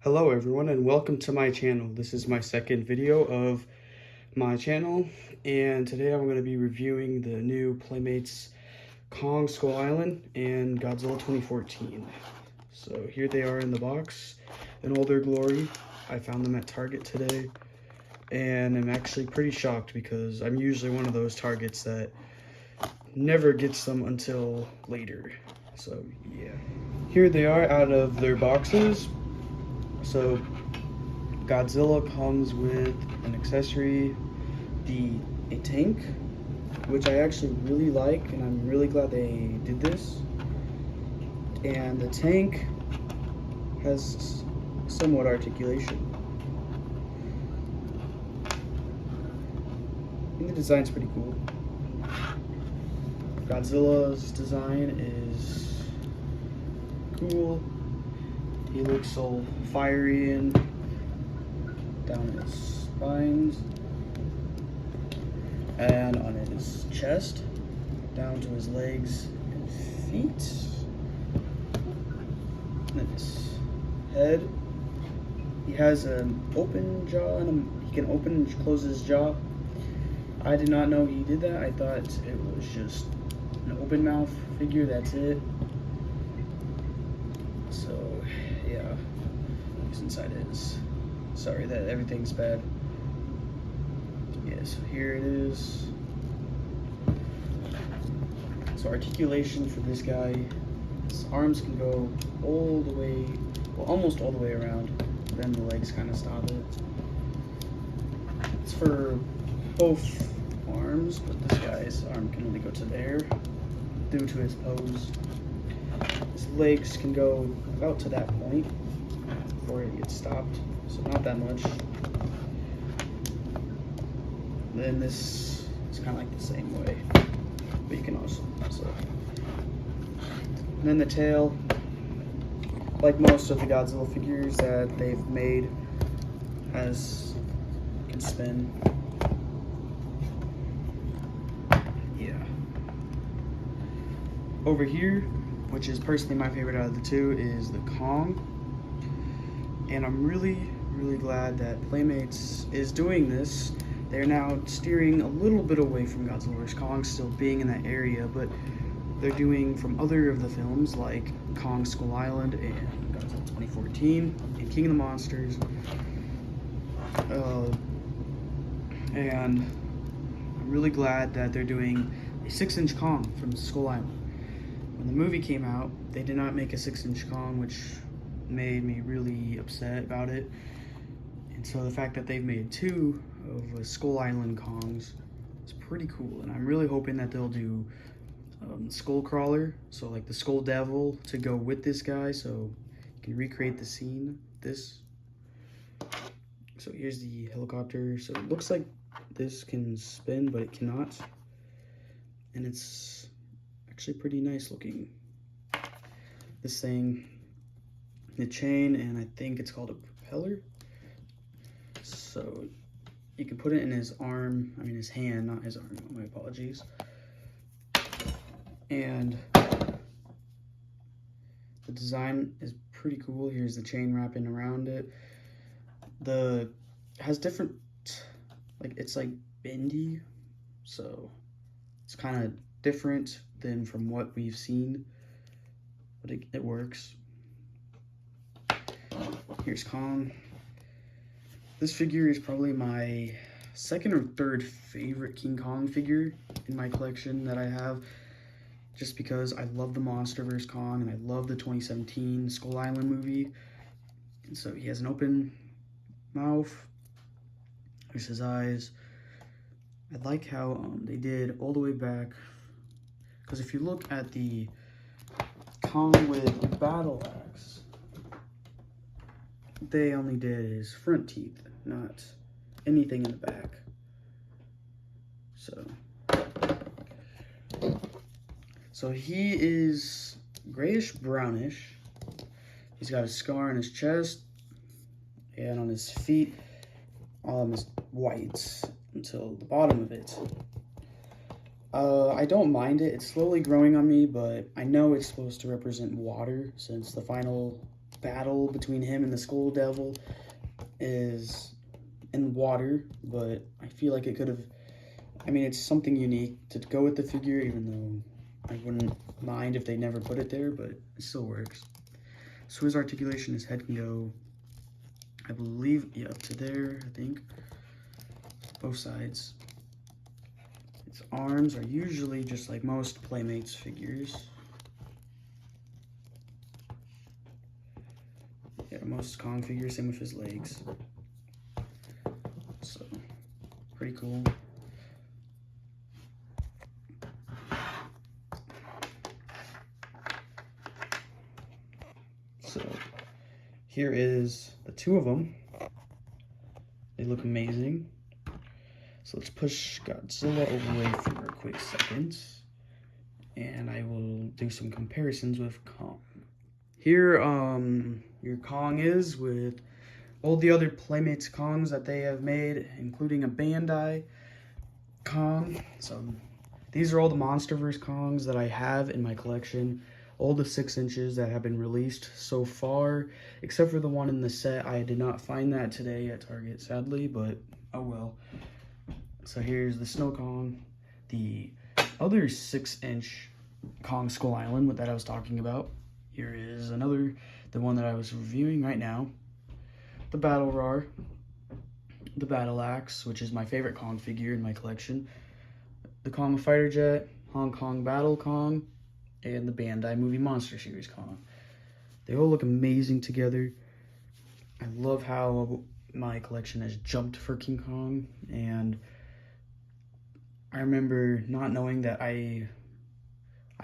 Hello everyone and welcome to my channel. This is my second video of my channel and today I'm going to be reviewing the new Playmates Kong Skull Island and Godzilla 2014. So here they are in the box in all their glory. I found them at Target today and I'm actually pretty shocked because I'm usually one of those Targets that never gets them until later. So yeah. Here they are out of their boxes. So Godzilla comes with an accessory, a tank, which I actually really like, and I'm really glad they did this. And the tank has somewhat articulation. And the design's pretty cool. Godzilla's design is cool. He looks all fiery and down his spines and on his chest, down to his legs and feet, and then his head. He has an open jaw and he can open and close his jaw. I did not know he did that. I thought it was just an open mouth figure, that's it. So yeah, he's inside his, sorry that everything's bad. Yeah, so here it is. So articulation for this guy, his arms can go all the way, well almost all the way around, then the legs kind of stop it. It's for both arms, but this guy's arm can only go to there due to his pose. His legs can go about to that point before it gets stopped, so not that much. Then this is kind of like the same way, but you can also, and then the tail, like most of the Godzilla figures that they've made, can spin. Yeah. Over here, which is personally my favorite out of the two, is the Kong. And I'm really glad that Playmates is doing this. They're now steering a little bit away from Godzilla vs. Kong, still being in that area, but they're doing from other of the films like Kong Skull Island and Godzilla 2014 and King of the Monsters. And I'm really glad that they're doing a 6-inch Kong from Skull Island. When the movie came out, they did not make a 6-inch Kong, which made me really upset about it. And so the fact that they've made two of Skull Island Kongs is pretty cool. And I'm really hoping that they'll do Skull Crawler, so like the Skull Devil, to go with this guy, so you can recreate the scene. So here's the helicopter. So it looks like this can spin, but it cannot. And it's actually pretty nice looking. This thing, the chain, and I think it's called a propeller. So you can put it in his arm, his hand, not his arm, my apologies. And the design is pretty cool. Here's the chain wrapping around it. It has different, it's like bendy, so it's kind of different than from what we've seen, but it works. Here's Kong. This figure is probably my second or third favorite King Kong figure in my collection that I have, just because I love the Monster vs. Kong and I love the 2017 Skull Island movie. And so he has an open mouth. There's his eyes. I like how they did all the way back, because if you look at the Kong with battle axe, they only did his front teeth, not anything in the back. So he is grayish brownish. He's got a scar on his chest, and on his feet, all of them is white until the bottom of it. I don't mind it. It's slowly growing on me, but I know it's supposed to represent water, since the final battle between him and the Skull Devil is in water, but I feel like it could have, I mean, it's something unique to go with the figure, even though I wouldn't mind if they never put it there, but it still works. So his articulation, his head can go, I believe, yeah, up to there, I think. Both sides. His arms are usually just like most Playmates figures. Yeah, most Kong figures, same with his legs. So, pretty cool. So, here is the two of them. They look amazing. So let's push Godzilla away for a quick second. And I will do some comparisons with Kong. Here, your Kong is with all the other Playmates Kongs that they have made, including a Bandai Kong. So these are all the MonsterVerse Kongs that I have in my collection. All the 6 inches that have been released so far, except for the one in the set. I did not find that today at Target, sadly, but oh well. So here's the Snow Kong, the other 6-inch Kong Skull Island that I was talking about. Here is another, the one that I was reviewing right now. The Battle Roar, the Battle Axe, which is my favorite Kong figure in my collection. The Kong Fighter Jet, Hong Kong Battle Kong, and the Bandai Movie Monster Series Kong. They all look amazing together. I love how my collection has jumped for King Kong, and I remember not knowing that I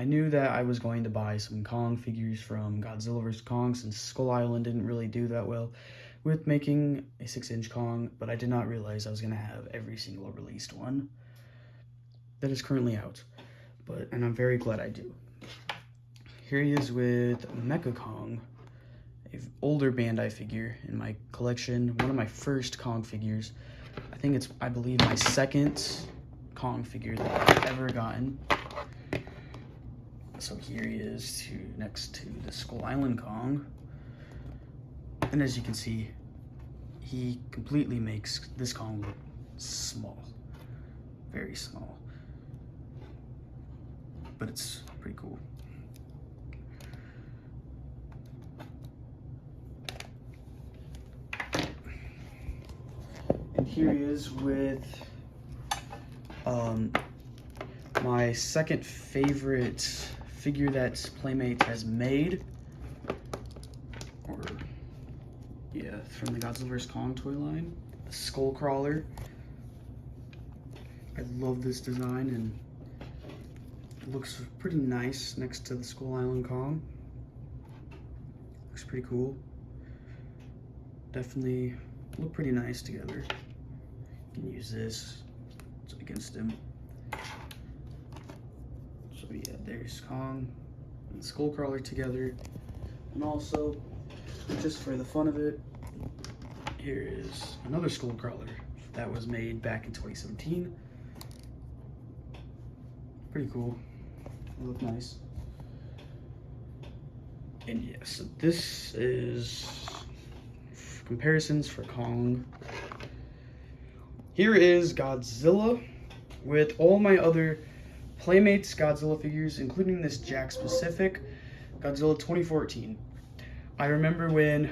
knew that I was going to buy some Kong figures from Godzilla vs. Kong, since Skull Island didn't really do that well with making a 6-inch Kong, but I did not realize I was going to have every single released one that is currently out. And I'm very glad I do. Here he is with Mecha Kong, an older Bandai figure in my collection, one of my first Kong figures. I think it's, I believe, my second Kong figure that I've ever gotten. So here he is next to the Skull Island Kong. And as you can see, he completely makes this Kong look small. Very small. But it's pretty cool. And here he is with my second favorite figure that Playmates has made, from the Godzilla vs. Kong toy line, the Skull Crawler. I love this design, and it looks pretty nice next to the Skull Island Kong. Looks pretty cool. Definitely look pretty nice together. You can use this against him. So yeah, there's Kong and Skullcrawler together. And also, just for the fun of it, here is another Skullcrawler that was made back in 2017. Pretty cool. They look nice. And yeah, so this is comparisons for Kong. Here is Godzilla with all my other Playmates Godzilla figures, including this Jack specific Godzilla 2014. I remember when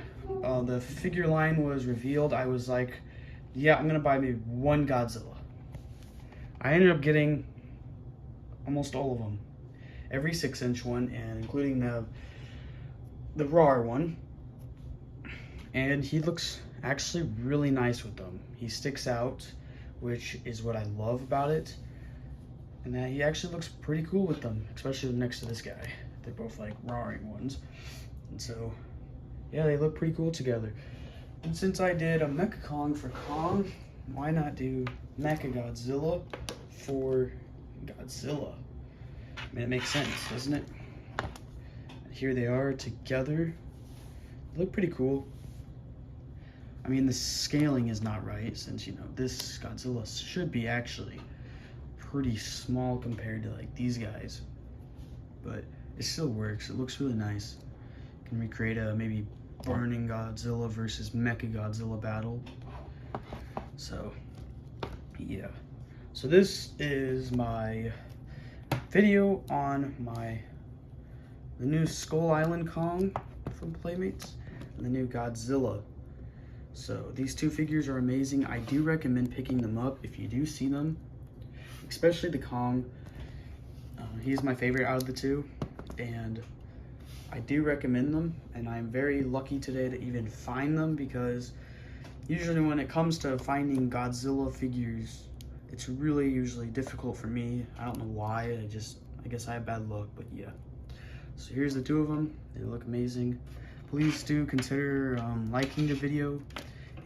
the figure line was revealed, I was like, yeah, I'm gonna buy me one Godzilla. I ended up getting almost all of them, every 6-inch one, and including the raw one. And he looks actually really nice with them. He sticks out, which is what I love about it. And that he actually looks pretty cool with them, especially next to this guy. They're both like roaring ones. And so, yeah, they look pretty cool together. And since I did a Mecha Kong for Kong, why not do Mecha Godzilla for Godzilla? I mean, it makes sense, doesn't it? Here they are together. They look pretty cool. I mean, the scaling is not right, since, you know, this Godzilla should be actually pretty small compared to like these guys, but it still works. It looks really nice. You can recreate a maybe burning Godzilla versus Mecha Godzilla battle. So, yeah. So this is my video on the new Skull Island Kong from Playmates and the new Godzilla. So these two figures are amazing. I do recommend picking them up if you do see them, especially the Kong. He's my favorite out of the two, and I do recommend them, and I'm very lucky today to even find them, because usually when it comes to finding Godzilla figures, it's really usually difficult for me. I don't know why. I guess I have bad luck, but yeah. So here's the two of them. They look amazing. Please do consider liking the video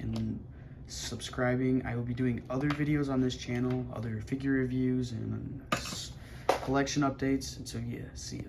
and subscribing. I will be doing other videos on this channel, other figure reviews and collection updates. And so yeah, see ya.